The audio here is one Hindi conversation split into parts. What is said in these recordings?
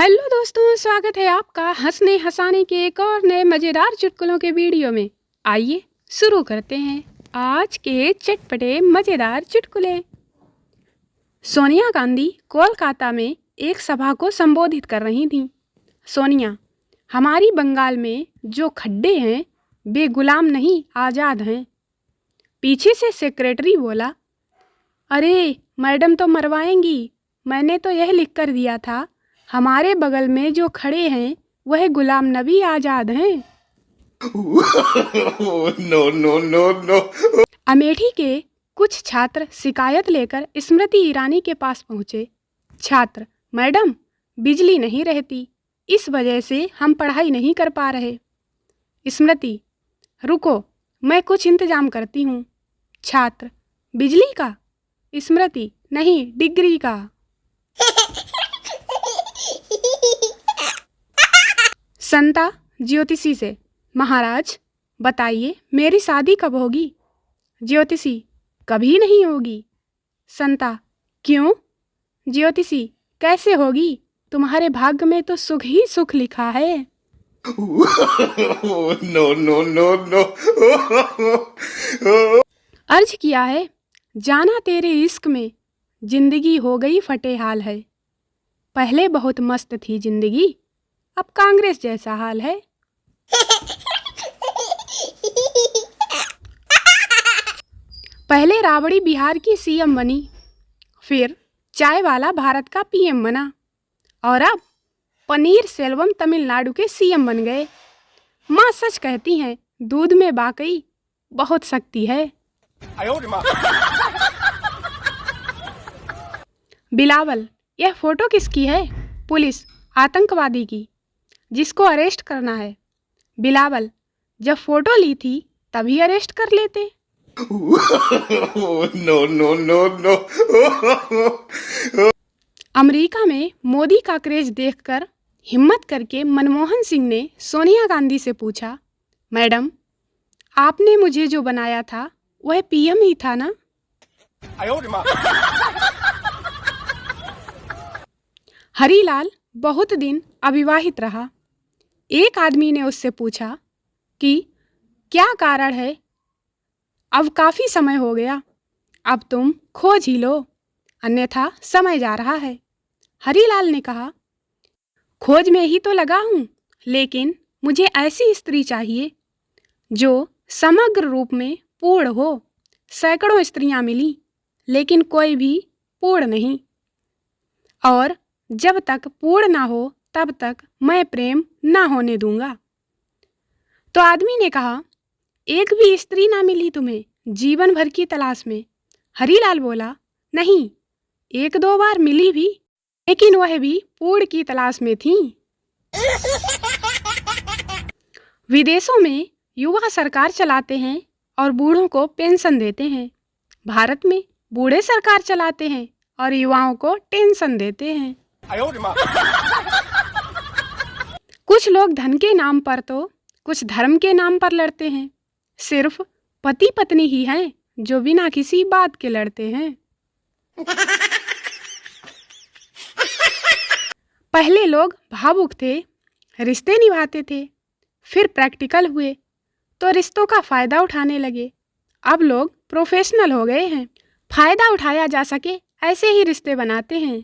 हेलो दोस्तों, स्वागत है आपका हंसने हंसाने के एक और नए मज़ेदार चुटकुलों के वीडियो में। आइए शुरू करते हैं आज के चटपटे मज़ेदार चुटकुले। सोनिया गांधी कोलकाता में एक सभा को संबोधित कर रही थीं। सोनिया, हमारी बंगाल में जो खड्डे हैं वे गुलाम नहीं, आज़ाद हैं। पीछे से सेक्रेटरी बोला, अरे मैडम तो मरवाएंगी, मैंने तो यह लिख कर दिया था हमारे बगल में जो खड़े हैं वह गुलाम नबी आज़ाद हैं। No no no no. Amethi के कुछ छात्र शिकायत लेकर स्मृति ईरानी के पास पहुँचे। छात्र, मैडम बिजली नहीं रहती, इस वजह से हम पढ़ाई नहीं कर पा रहे। स्मृति, रुको मैं कुछ इंतजाम करती हूँ। छात्र, बिजली का? स्मृति, नहीं डिग्री का। संता ज्योतिषी से, महाराज बताइए मेरी शादी कब होगी? ज्योतिषी, कभी नहीं होगी। संता, क्यों? ज्योतिषी, कैसे होगी, तुम्हारे भाग्य में तो सुख ही सुख लिखा है। No no no no. अर्ज किया है, जाना तेरे इश्क में जिंदगी हो गई फटे हाल है। पहले बहुत मस्त थी जिंदगी, अब कांग्रेस जैसा हाल है। पहले राबड़ी बिहार की सीएम बनी, फिर चाय वाला भारत का पीएम बना, और अब पनीर सेल्वम तमिलनाडु के सीएम बन गए। माँ सच कहती हैं, दूध में वाकई बहुत शक्ति है। बिलावल, यह फोटो किसकी है? पुलिस, आतंकवादी की, जिसको अरेस्ट करना है। बिलावल, जब फोटो ली थी तभी अरेस्ट कर लेते। No no no no. America में मोदी का क्रेज देखकर हिम्मत करके मनमोहन सिंह ने सोनिया गांधी से पूछा, मैडम आपने मुझे जो बनाया था वह पीएम ही था ना? हरीलाल बहुत दिन अविवाहित रहा। एक आदमी ने उससे पूछा कि क्या कारण है, अब काफ़ी समय हो गया, अब तुम खोज ही लो, अन्यथा समय जा रहा है। हरीलाल ने कहा, खोज में ही तो लगा हूँ, लेकिन मुझे ऐसी स्त्री चाहिए जो समग्र रूप में पूर्ण हो। सैकड़ों स्त्रियाँ मिली, लेकिन कोई भी पूर्ण नहीं, और जब तक पूर्ण ना हो तब तक मैं प्रेम ना होने दूंगा। तो आदमी ने कहा, एक भी स्त्री ना मिली तुम्हें जीवन भर की तलाश में? हरीलाल बोला, नहीं, एक दो बार मिली भी, लेकिन वह भी पूर्ण की तलाश में थी। विदेशों में युवा सरकार चलाते हैं और बूढ़ों को पेंशन देते हैं। भारत में बूढ़े सरकार चलाते हैं और युवाओं को टेंशन देते हैं। कुछ लोग धन के नाम पर तो कुछ धर्म के नाम पर लड़ते हैं। सिर्फ पति पत्नी ही हैं जो बिना किसी बात के लड़ते हैं। पहले लोग भावुक थे, रिश्ते निभाते थे, फिर प्रैक्टिकल हुए तो रिश्तों का फायदा उठाने लगे। अब लोग प्रोफेशनल हो गए हैं, फायदा उठाया जा सके ऐसे ही रिश्ते बनाते हैं।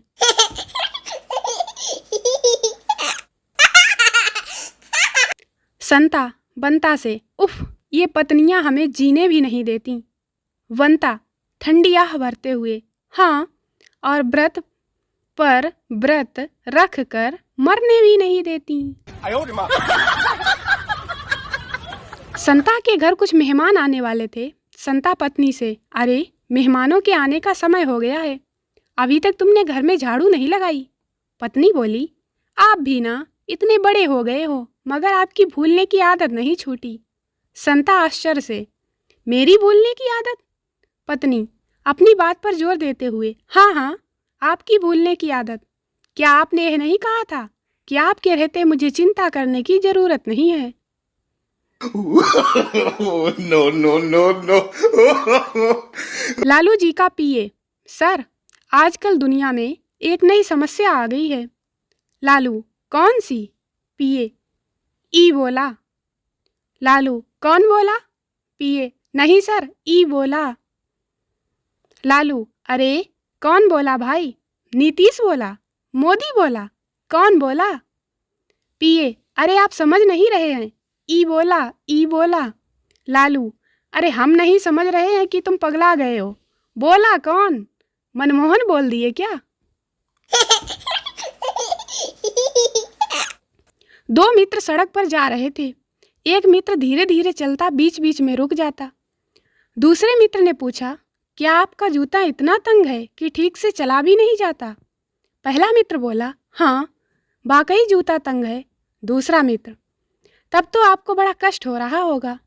संता बनता से, उफ ये पत्नियां हमें जीने भी नहीं देती। वंता ठंडी आह भरते हुए, हाँ, और व्रत पर व्रत रख कर मरने भी नहीं देती। संता के घर कुछ मेहमान आने वाले थे। संता पत्नी से, अरे मेहमानों के आने का समय हो गया है, अभी तक तुमने घर में झाड़ू नहीं लगाई। पत्नी बोली, आप भी ना इतने बड़े हो गए हो, मगर आपकी भूलने की आदत नहीं छूटी। संता आश्चर्य से, मेरी भूलने की आदत? पत्नी अपनी बात पर जोर देते हुए, हाँ हाँ, आपकी भूलने की आदत। क्या आपने यह नहीं कहा था कि आपके रहते मुझे चिंता करने की जरूरत नहीं है? No no no no. Lalu ji का पीए, सर आजकल दुनिया में एक नई समस्या आ गई है, लालू कौन सी? पीए ई बोला। लालू कौन बोला? पीए नहीं सर, ई बोला। लालू अरे कौन बोला भाई? नीतीश बोला, मोदी बोला, कौन बोला? पीए अरे आप समझ नहीं रहे हैं, ई बोला, ई बोला। लालू अरे हम नहीं समझ रहे हैं कि तुम पगला गए हो, बोला कौन? मनमोहन बोल दिए क्या? दो मित्र सड़क पर जा रहे थे। एक मित्र धीरे धीरे चलता बीच बीच में रुक जाता। दूसरे मित्र ने पूछा, क्या आपका जूता इतना तंग है कि ठीक से चला भी नहीं जाता? पहला मित्र बोला, हाँ वाकई जूता तंग है। दूसरा मित्र, तब तो आपको बड़ा कष्ट हो रहा होगा।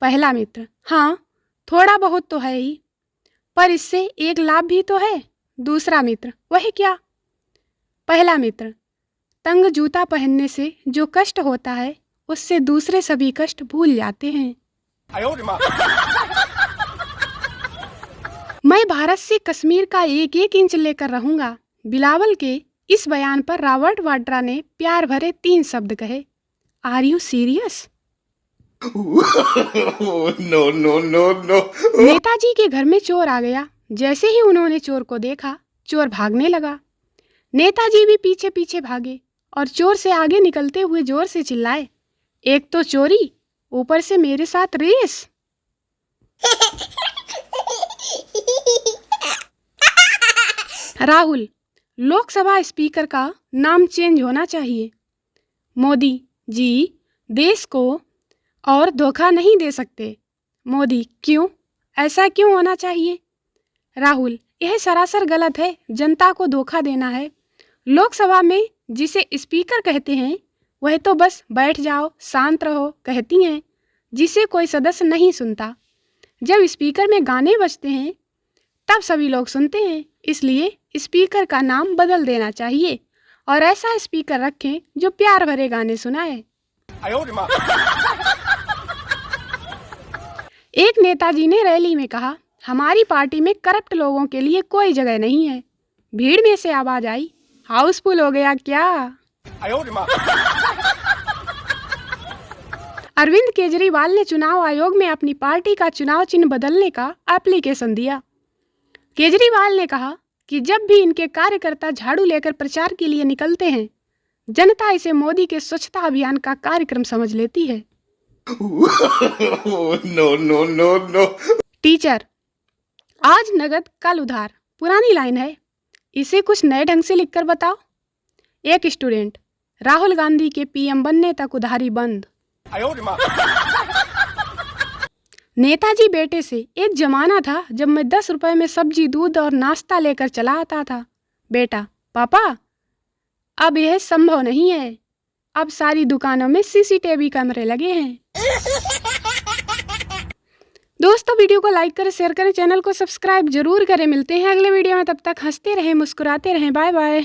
पहला मित्र, हाँ थोड़ा बहुत तो है ही, पर इससे एक लाभ भी तो है। दूसरा मित्र, वह क्या? पहला मित्र, तंग जूता पहनने से जो कष्ट होता है उससे दूसरे सभी कष्ट भूल जाते हैं। मैं भारत से कश्मीर का एक एक इंच लेकर रहूंगा। बिलावल के इस बयान पर रॉबर्ट वाड्रा ने प्यार भरे 3 शब्द कहे। Are you serious? No, no, no, no. Netaji के घर में चोर आ गया। जैसे ही उन्होंने चोर को देखा, चोर भागने लगा। नेताजी भी पीछे पीछे भागे और चोर से आगे निकलते हुए जोर से चिल्लाए, एक तो चोरी, ऊपर से मेरे साथ रेस। राहुल, लोकसभा स्पीकर का नाम चेंज होना चाहिए। मोदी जी देश को और धोखा नहीं दे सकते। मोदी क्यों? ऐसा क्यों होना चाहिए? राहुल, यह सरासर गलत है, जनता को धोखा देना है। लोकसभा में जिसे स्पीकर कहते हैं वह तो बस बैठ जाओ शांत रहो कहती हैं, जिसे कोई सदस्य नहीं सुनता। जब स्पीकर में गाने बजते हैं तब सभी लोग सुनते हैं, इसलिए स्पीकर का नाम बदल देना चाहिए और ऐसा स्पीकर रखें जो प्यार भरे गाने सुनाए। एक नेताजी ने रैली में कहा, हमारी पार्टी में करप्ट लोगों के लिए कोई जगह नहीं है। भीड़ में से आवाज आई, हाउसफुल हो गया क्या? अरविंद केजरीवाल ने चुनाव आयोग में अपनी पार्टी का चुनाव चिन्ह बदलने का एप्लीकेशन दिया। केजरीवाल ने कहा कि जब भी इनके कार्यकर्ता झाड़ू लेकर प्रचार के लिए निकलते हैं, जनता इसे मोदी के स्वच्छता अभियान का कार्यक्रम समझ लेती है। No, no, no, no. Teacher, आज नगद कल उधार पुरानी लाइन है, इसे कुछ नए ढंग से लिखकर बताओ। एक स्टूडेंट, राहुल गांधी के पीएम बनने तक उधारी बंद। नेताजी बेटे से, एक जमाना था जब मैं 10 रुपए में सब्जी दूध और नाश्ता लेकर चला आता था। बेटा, पापा अब यह संभव नहीं है, अब सारी दुकानों में सीसीटीवी कैमरे लगे हैं। दोस्तों, वीडियो को लाइक करें, शेयर करें, चैनल को सब्सक्राइब जरूर करें। मिलते हैं अगले वीडियो में, तब तक हंसते रहें, मुस्कुराते रहें। Bye bye.